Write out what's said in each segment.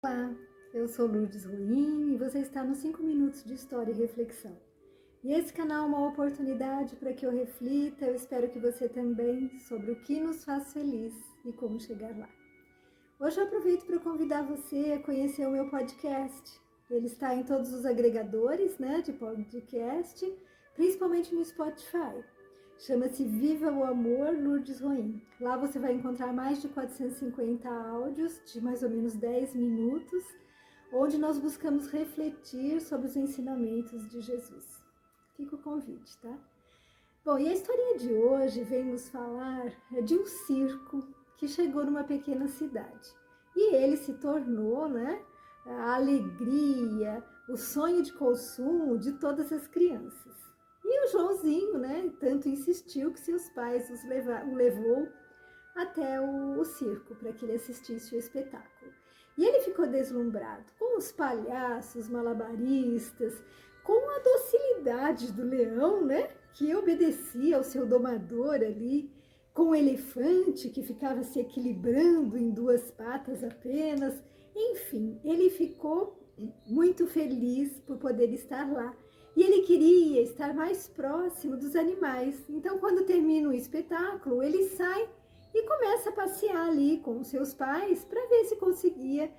Olá, eu sou Lourdes Ruim e você está nos 5 minutos de história e reflexão. E esse canal é uma oportunidade para que eu reflita, eu espero que você também, sobre o que nos faz feliz e como chegar lá. Hoje eu aproveito para convidar você a conhecer o meu podcast. Ele está em todos os agregadores, de podcast, principalmente no Spotify. Chama-se Viva o Amor, Lourdes Ruim. Lá você vai encontrar mais de 450 áudios de mais ou menos 10 minutos, onde nós buscamos refletir sobre os ensinamentos de Jesus. Fica o convite, tá? Bom, e a historinha de hoje vem nos falar de um circo que chegou numa pequena cidade. E ele se tornou, a alegria, o sonho de consumo de todas as crianças. E o Joãozinho, tanto insistiu que seus pais o levou até o circo para que ele assistisse o espetáculo. E ele ficou deslumbrado com os palhaços, malabaristas, com a docilidade do leão, que obedecia ao seu domador ali, com o elefante que ficava se equilibrando em 2 patas apenas. Enfim, ele ficou muito feliz por poder estar lá. E ele queria estar mais próximo dos animais. Então, quando termina o espetáculo, ele sai e começa a passear ali com os seus pais para ver se conseguia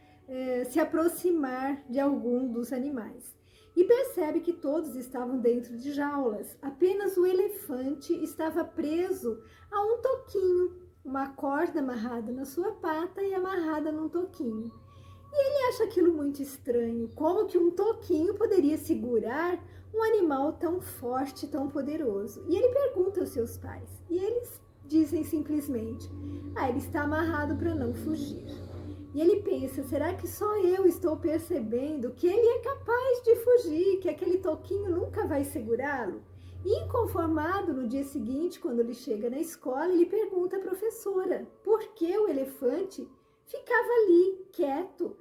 se aproximar de algum dos animais. E percebe que todos estavam dentro de jaulas. Apenas o elefante estava preso a um toquinho, uma corda amarrada na sua pata e amarrada num toquinho. E ele acha aquilo muito estranho. Como que um toquinho poderia segurar um animal tão forte, tão poderoso? E ele pergunta aos seus pais. E eles dizem simplesmente: ele está amarrado para não fugir. E ele pensa: será que só eu estou percebendo que ele é capaz de fugir, que aquele toquinho nunca vai segurá-lo? E inconformado, no dia seguinte, quando ele chega na escola, ele pergunta à professora por que o elefante ficava ali, quieto,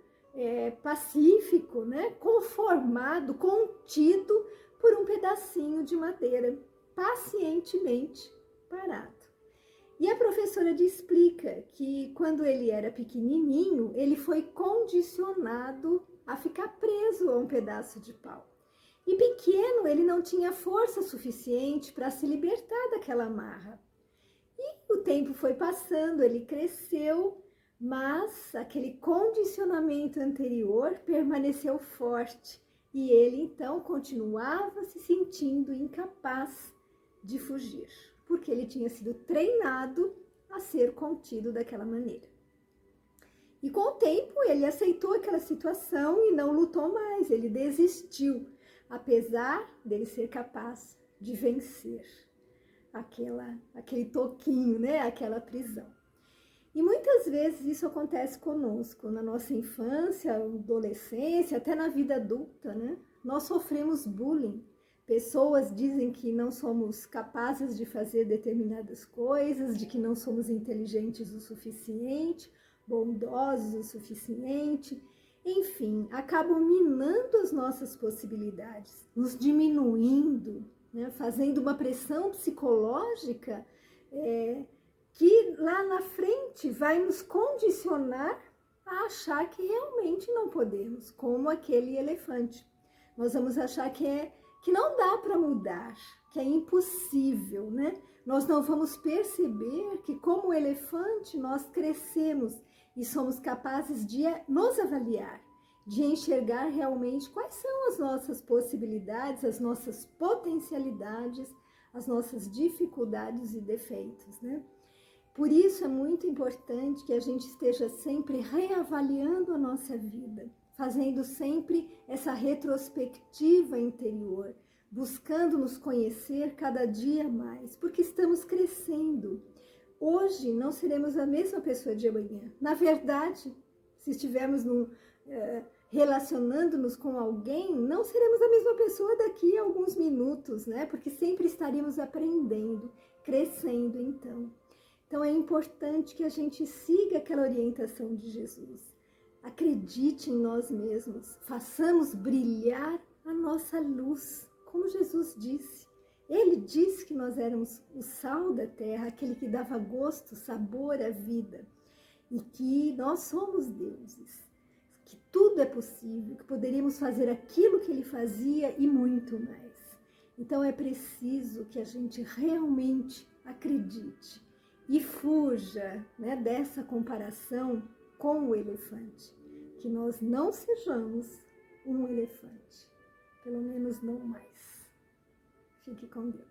pacífico, conformado, contido por um pedacinho de madeira, pacientemente parado. E a professora explica que quando ele era pequenininho, ele foi condicionado a ficar preso a um pedaço de pau. E pequeno, ele não tinha força suficiente para se libertar daquela amarra. E o tempo foi passando, ele cresceu, mas aquele condicionamento anterior permaneceu forte. E ele, então, continuava se sentindo incapaz de fugir, porque ele tinha sido treinado a ser contido daquela maneira. E com o tempo ele aceitou aquela situação e não lutou mais, ele desistiu, apesar dele ser capaz de vencer aquele toquinho, aquela prisão. E muitas vezes isso acontece conosco, na nossa infância, adolescência, até na vida adulta, Nós sofremos bullying. Pessoas dizem que não somos capazes de fazer determinadas coisas, de que não somos inteligentes o suficiente, bondosos o suficiente. Enfim, acabam minando as nossas possibilidades, nos diminuindo, fazendo uma pressão psicológica que lá na frente vai nos condicionar a achar que realmente não podemos, como aquele elefante. Nós vamos achar que não dá para mudar, que é impossível, Nós não vamos perceber que, como elefante, nós crescemos e somos capazes de nos avaliar, de enxergar realmente quais são as nossas possibilidades, as nossas potencialidades, as nossas dificuldades e defeitos, Por isso é muito importante que a gente esteja sempre reavaliando a nossa vida, fazendo sempre essa retrospectiva interior, buscando nos conhecer cada dia mais, porque estamos crescendo. Hoje não seremos a mesma pessoa de amanhã. Na verdade, se estivermos relacionando-nos com alguém, não seremos a mesma pessoa daqui a alguns minutos, Porque sempre estaremos aprendendo, crescendo então. Então é importante que a gente siga aquela orientação de Jesus. Acredite em nós mesmos, façamos brilhar a nossa luz, como Jesus disse. Ele disse que nós éramos o sal da terra, aquele que dava gosto, sabor à vida, e que nós somos deuses, que tudo é possível, que poderíamos fazer aquilo que ele fazia e muito mais. Então é preciso que a gente realmente acredite e fuja, né, dessa comparação com o elefante. Que nós não sejamos um elefante, pelo menos não mais. Fique com Deus.